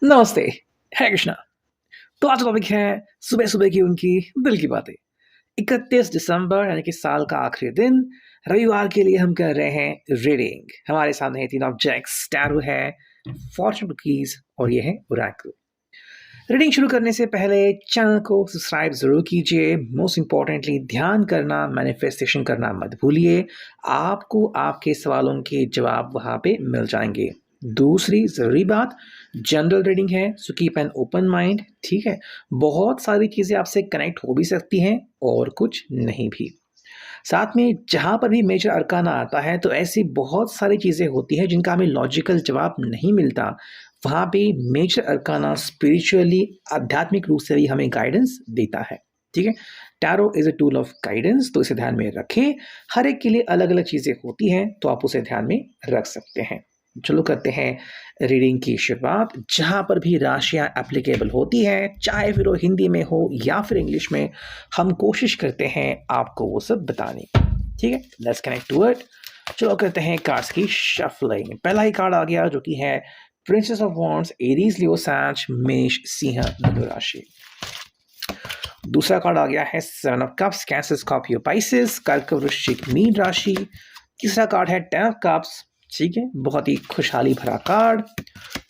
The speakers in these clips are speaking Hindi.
नमस्ते, है कृष्णा। तो आज का टॉपिक है सुबह-सुबह की उनकी दिल की बातें। 31 दिसंबर यानी कि साल का आखिरी दिन, रविवार के लिए हम कर रहे हैं रीडिंग। हमारे सामने है 3 ऑब्जेक्ट्स, टैरो है, फॉर्च्यून कुकीज़ और ये है ओरेकल। रीडिंग शुरू करने से पहले चैनल को सब्सक्राइब ज़रूर कीजिए। मोस्ट इम्पोर्टेंटली ध्यान करना, मैनिफेस्टेशन करना मत भूलिए। आपको आपके सवालों के जवाब वहाँ पे मिल जाएँगे। दूसरी ज़रूरी बात, जनरल रीडिंग है, so keep an open mind, ठीक है? बहुत सारी चीज़ें आपसे कनेक्ट हो भी सकती हैं और कुछ नहीं भी। साथ में जहाँ पर भी मेजर अरकाना आता है तो ऐसी बहुत सारी चीज़ें होती हैं जिनका हमें लॉजिकल जवाब नहीं मिलता। वहाँ पे मेजर अरकाना स्पिरिचुअली आध्यात्मिक रूप से भी हमें गाइडेंस देता है। ठीक है, tarot is a tool of guidance, तो इसे ध्यान में रखें। हर एक के लिए अलग अलग चीज़ें होती हैं तो आप उसे ध्यान में रख सकते हैं। चलो करते हैं रीडिंग की शुरुआत। जहाँ पर भी राशियाँ एप्लीकेबल होती हैं, चाहे फिर वो हिंदी में हो या फिर इंग्लिश में, हम कोशिश करते हैं आपको वो सब बताने की। ठीक है, लेट्स कनेक्ट टू इट। चलो करते हैं कार्ड्स की शफलिंग। पहला ही कार्ड आ गया जो कि है प्रिंसेस ऑफ वॉन्ड्स, एरीज, लियो, सैज, मेष, सिंह, धनु राशि। दूसरा कार्ड आ गया है seven of cups, cancer, Scorpio, Pisces, कर्क, वृश्चिक, मीन राशि। तीसरा कार्ड है टेन ऑफ कप्स, ठीक है, बहुत ही खुशहाली भरा कार्ड।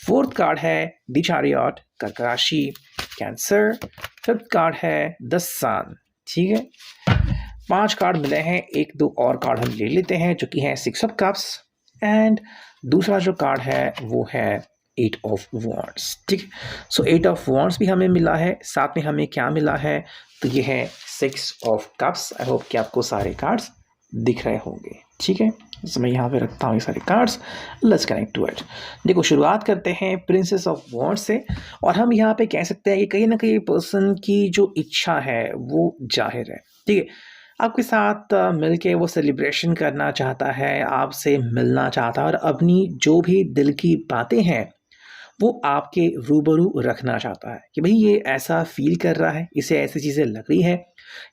फोर्थ कार्ड है द चैरियट, कर्क राशि, कैंसर। फिफ्थ कार्ड है द सन, ठीक है। 5 कार्ड मिले हैं, एक दो और कार्ड हम ले लेते हैं जो कि है सिक्स ऑफ कप्स एंड दूसरा जो कार्ड है वो है एट ऑफ वॉन्ड्स, ठीक है। सो एट ऑफ वॉन्ड्स भी हमें मिला है, साथ में हमें क्या मिला है, तो ये है six of cups. I hope कि आपको सारे कार्ड्स दिख रहे होंगे, ठीक है। तो मैं यहाँ पे रखता हूँ ये सारे cards. Let's connect to it. देखो, शुरुआत करते हैं प्रिंसेस ऑफ वॉन्ड्स से और हम यहाँ पे कह सकते हैं कि कहीं ना कहीं पर्सन की जो इच्छा है वो जाहिर है, ठीक है। आपके साथ मिलके वो सेलिब्रेशन करना चाहता है, आपसे मिलना चाहता है और अपनी जो भी दिल की बातें हैं वो आपके रूबरू रखना चाहता है कि भाई ये ऐसा फील कर रहा है, इसे ऐसी चीज़ें लग रही है,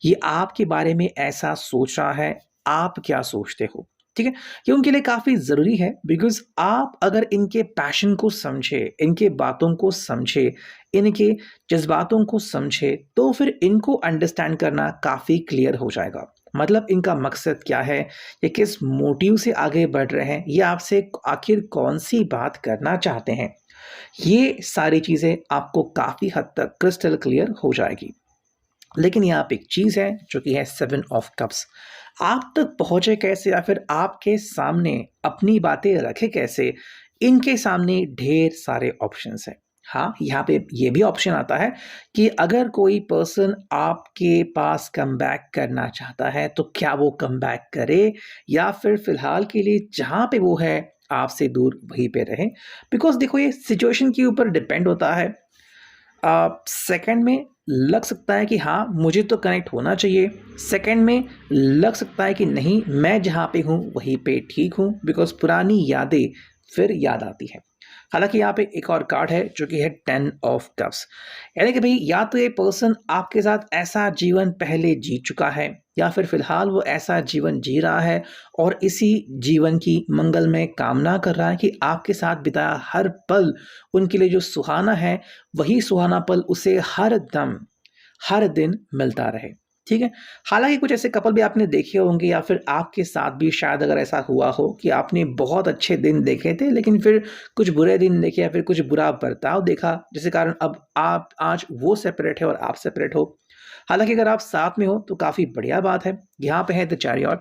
ये आपके बारे में ऐसा सोच रहा है, आप क्या सोचते हो, ठीक है। ये उनके लिए काफ़ी ज़रूरी है बिकॉज आप अगर इनके पैशन को समझे, इनके बातों को समझे, इनके जज्बातों को समझे तो फिर इनको अंडरस्टैंड करना काफ़ी क्लियर हो जाएगा। मतलब इनका मकसद क्या है, ये किस मोटिव से आगे बढ़ रहे हैं, ये आपसे आखिर कौन सी बात करना चाहते हैं, ये सारी चीज़ें आपको काफ़ी हद तक क्रिस्टल क्लियर हो जाएगी। लेकिन यहाँ पे एक चीज़ है जो कि है सेवन ऑफ कप्स। आप तक पहुँचे कैसे या फिर आपके सामने अपनी बातें रखे कैसे, इनके सामने ढेर सारे ऑप्शंस हैं। हाँ, यहाँ पे ये भी ऑप्शन आता है कि अगर कोई पर्सन आपके पास कम बैक करना चाहता है तो क्या वो कम बैक करे या फिर फ़िलहाल के लिए जहाँ पे वो है आपसे दूर वहीं पे रहे। बिकॉज़ देखो ये सिचुएशन के ऊपर डिपेंड होता है। सेकंड में लग सकता है कि हाँ, मुझे तो कनेक्ट होना चाहिए। सेकंड में लग सकता है कि नहीं, मैं जहाँ पे हूँ वहीं पे ठीक हूँ बिकॉज़ पुरानी यादें फिर याद आती हैं। हालाँकि यहाँ पे एक और कार्ड है जो कि है 10 ऑफ कप्स। यानी कि भई या तो ये पर्सन आपके साथ ऐसा जीवन पहले जी चुका है या फिर फ़िलहाल वो ऐसा जीवन जी रहा है और इसी जीवन की मंगलमय कामना कर रहा है कि आपके साथ बिताया हर पल उनके लिए जो सुहाना है, वही सुहाना पल उसे हर दम, हर दिन मिलता रहे, ठीक है? हालाँकि कुछ ऐसे कपल भी आपने देखे होंगे या फिर आपके साथ भी शायद अगर ऐसा हुआ हो कि आपने बहुत अच्छे दिन देखे थे, लेकिन फिर कुछ बुरे दिन देखे या फिर कुछ बुरा बर्ताव देखा, जिसके कारण अब आप आज वो सेपरेट है और आप सेपरेट हो। हालाँकि अगर आप साथ में हो तो काफ़ी बढ़िया बात है। यहाँ पे है द चैरियट।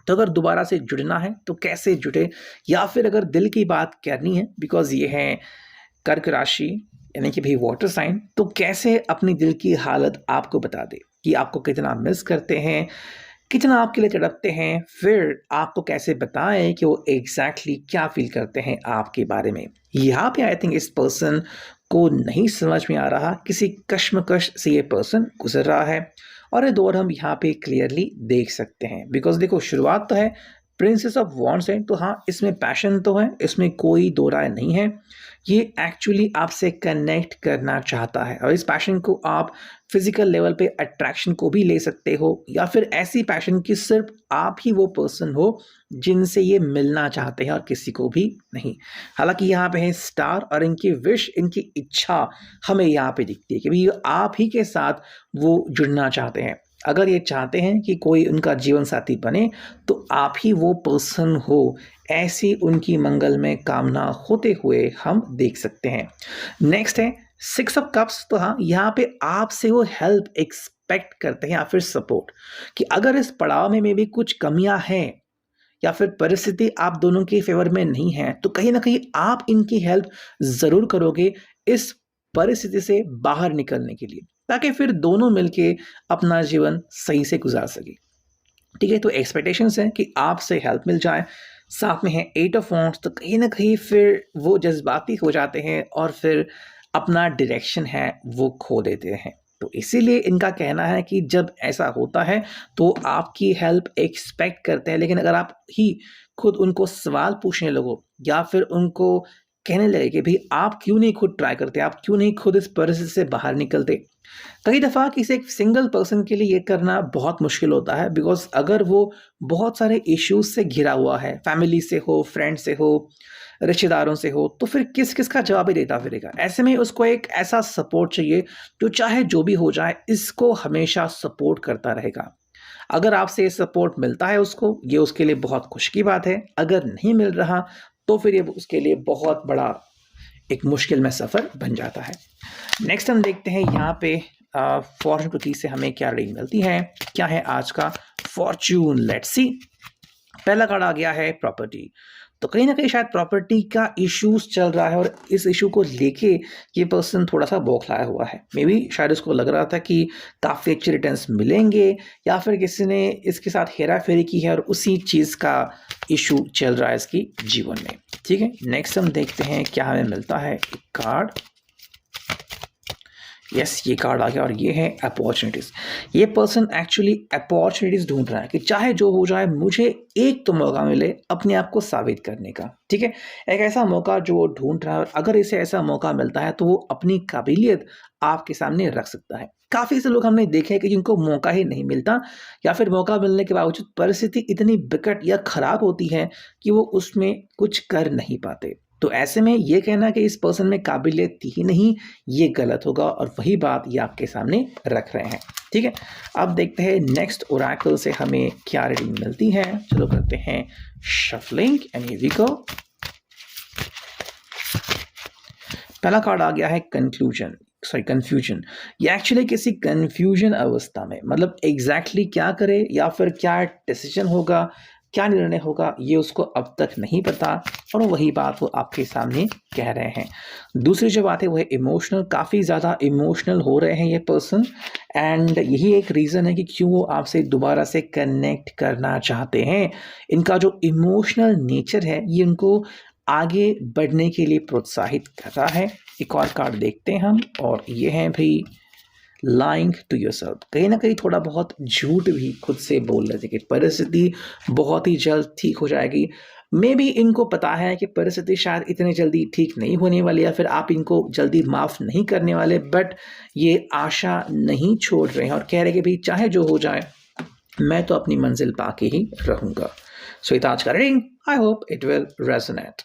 तो अगर दोबारा से जुड़ना है तो कैसे जुड़े या फिर अगर दिल की बात करनी है बिकॉज़ ये है कर्क राशि यानी कि भाई वाटर साइन, तो कैसे अपनी दिल की हालत आपको बता दे कि आपको कितना मिस करते हैं, कितना आपके लिए तड़पते हैं, फिर आपको कैसे बताएं कि वो एग्जैक्टली क्या फील करते हैं आपके बारे में। यहाँ पे आई थिंक इस पर्सन को नहीं समझ में आ रहा, किसी कश्मकश से ये पर्सन गुजर रहा है और ये दौर हम यहाँ पे क्लियरली देख सकते हैं बिकॉज देखो शुरुआत तो है प्रिंसेस ऑफ वॉन्ड्स है, तो हाँ इसमें पैशन तो है, इसमें कोई दो राय नहीं है। ये एक्चुअली आपसे कनेक्ट करना चाहता है और इस पैशन को आप फिजिकल लेवल पे अट्रैक्शन को भी ले सकते हो, या फिर ऐसी पैशन कि सिर्फ आप ही वो पर्सन हो जिनसे ये मिलना चाहते हैं और किसी को भी नहीं। हालांकि यहाँ पे है स्टार और इनकी विश, इनकी इच्छा हमें यहाँ पे दिखती है कि भाई आप ही के साथ वो जुड़ना चाहते हैं। अगर ये चाहते हैं कि कोई उनका जीवन साथी बने तो आप ही वो पर्सन हो, ऐसी उनकी मंगलमय कामना होते हुए हम देख सकते हैं। नेक्स्ट है 6 ऑफ कप्स, तो हाँ यहाँ पे आपसे वो हेल्प एक्सपेक्ट करते हैं या फिर सपोर्ट, कि अगर इस पड़ाव में भी कुछ कमियां हैं या फिर परिस्थिति आप दोनों के फेवर में नहीं है, तो कहीं ना कहीं आप इनकी हेल्प जरूर करोगे इस परिस्थिति से बाहर निकलने के लिए, ताकि फिर दोनों मिलके अपना जीवन सही से गुजार सके। ठीक है, तो एक्सपेक्टेशंस है कि आपसे हेल्प मिल जाए। साथ में है 8 ऑफ वॉन्ड्स, तो कहीं ना कहीं फिर वो जज्बाती हो जाते हैं और फिर अपना डायरेक्शन है वो खो देते हैं। तो इसीलिए इनका कहना है कि जब ऐसा होता है तो आपकी हेल्प एक्सपेक्ट करते हैं, लेकिन अगर आप ही खुद उनको सवाल पूछने लगो या फिर उनको कहने लगे कि भाई आप क्यों नहीं खुद ट्राई करते, आप क्यों नहीं खुद इस परिस्थिति से बाहर निकलते, कई दफ़ा किसी एक सिंगल पर्सन के लिए ये करना बहुत मुश्किल होता है। बिकॉज अगर वो बहुत सारे इश्यूज से घिरा हुआ है, फैमिली से हो, फ्रेंड से हो, रिश्तेदारों से हो, तो फिर किस किस का जवाब ही देता फिरेगा। ऐसे में उसको एक ऐसा सपोर्ट चाहिए जो चाहे जो भी हो जाए इसको हमेशा सपोर्ट करता रहेगा। अगर आपसे ये सपोर्ट मिलता है उसको, ये उसके लिए बहुत खुशी की बात है। अगर नहीं मिल रहा तो फिर ये उसके लिए बहुत बड़ा एक मुश्किल में सफ़र बन जाता है। नेक्स्ट हम देखते हैं यहाँ पे फॉर्चून कुकी से हमें क्या रीडिंग मिलती है, क्या है आज का फॉर्चून। Let's see. पहला कार्ड आ गया है प्रॉपर्टी। तो कहीं ना कहीं शायद प्रॉपर्टी का इश्यूज चल रहा है और इस इशू को लेके ये पर्सन थोड़ा सा बौखलाया हुआ है। मे बी शायद उसको लग रहा था कि काफ़ी अच्छे रिटर्न्स मिलेंगे, या फिर किसी ने इसके साथ हेरा फेरी की है और उसी चीज़ का इशू चल रहा है इसकी जीवन में। ठीक है, नेक्स्ट हम देखते हैं क्या हमें मिलता है। एक कार्ड, यस ये कार्ड आ गया और ये है अपॉर्चुनिटीज़। ये पर्सन एक्चुअली अपॉर्चुनिटीज़ ढूंढ रहा है कि चाहे जो हो जाए मुझे एक तो मौका मिले अपने आप को साबित करने का। ठीक है, एक ऐसा मौका जो वो ढूंढ रहा है और अगर इसे ऐसा मौका मिलता है तो वो अपनी काबिलियत आपके सामने रख सकता है। काफ़ी से लोग हमने देखे हैं कि जिनको मौका ही नहीं मिलता, या फिर मौका मिलने के बावजूद परिस्थिति इतनी बिकट या खराब होती है कि वो उसमें कुछ कर नहीं पाते। तो ऐसे में ये कहना कि इस पर्सन में काबिलियत थी ही नहीं, ये गलत होगा और वही बात ये आपके सामने रख रहे हैं। ठीक है, अब देखते हैं नेक्स्ट ओरेकल से हमें क्या रीडिंग मिलती है। चलो करते हैं shuffling and here we go. पहला कार्ड आ गया है कंफ्यूजन। ये एक्चुअली किसी कंफ्यूजन अवस्था में, मतलब एग्जैक्टली क्या करे या फिर क्या डिसीजन होगा, क्या निर्णय होगा, ये उसको अब तक नहीं पता और वही बात वो आपके सामने कह रहे हैं। दूसरी जो बात है वो है इमोशनल। काफ़ी ज़्यादा इमोशनल हो रहे हैं ये पर्सन, एंड यही एक रीज़न है कि क्यों वो आपसे दोबारा से कनेक्ट करना चाहते हैं। इनका जो इमोशनल नेचर है ये उनको आगे बढ़ने के लिए प्रोत्साहित कर रहा है। एक और कार्ड देखते हैं हम, और ये है भाई लाइंग टू योरसेल्फ। कहीं ना कहीं थोड़ा बहुत झूठ भी खुद से बोल रहे थे कि परिस्थिति बहुत ही जल्द ठीक हो जाएगी। मे बी इनको पता है कि परिस्थिति शायद इतनी जल्दी ठीक नहीं होने वाली, या फिर आप इनको जल्दी माफ़ नहीं करने वाले, बट ये आशा नहीं छोड़ रहे हैं और कह रहे कि भाई चाहे जो हो जाए मैं तो अपनी मंजिल पाके ही रहूँगा। सो ये आज का reading, I hope it will resonate.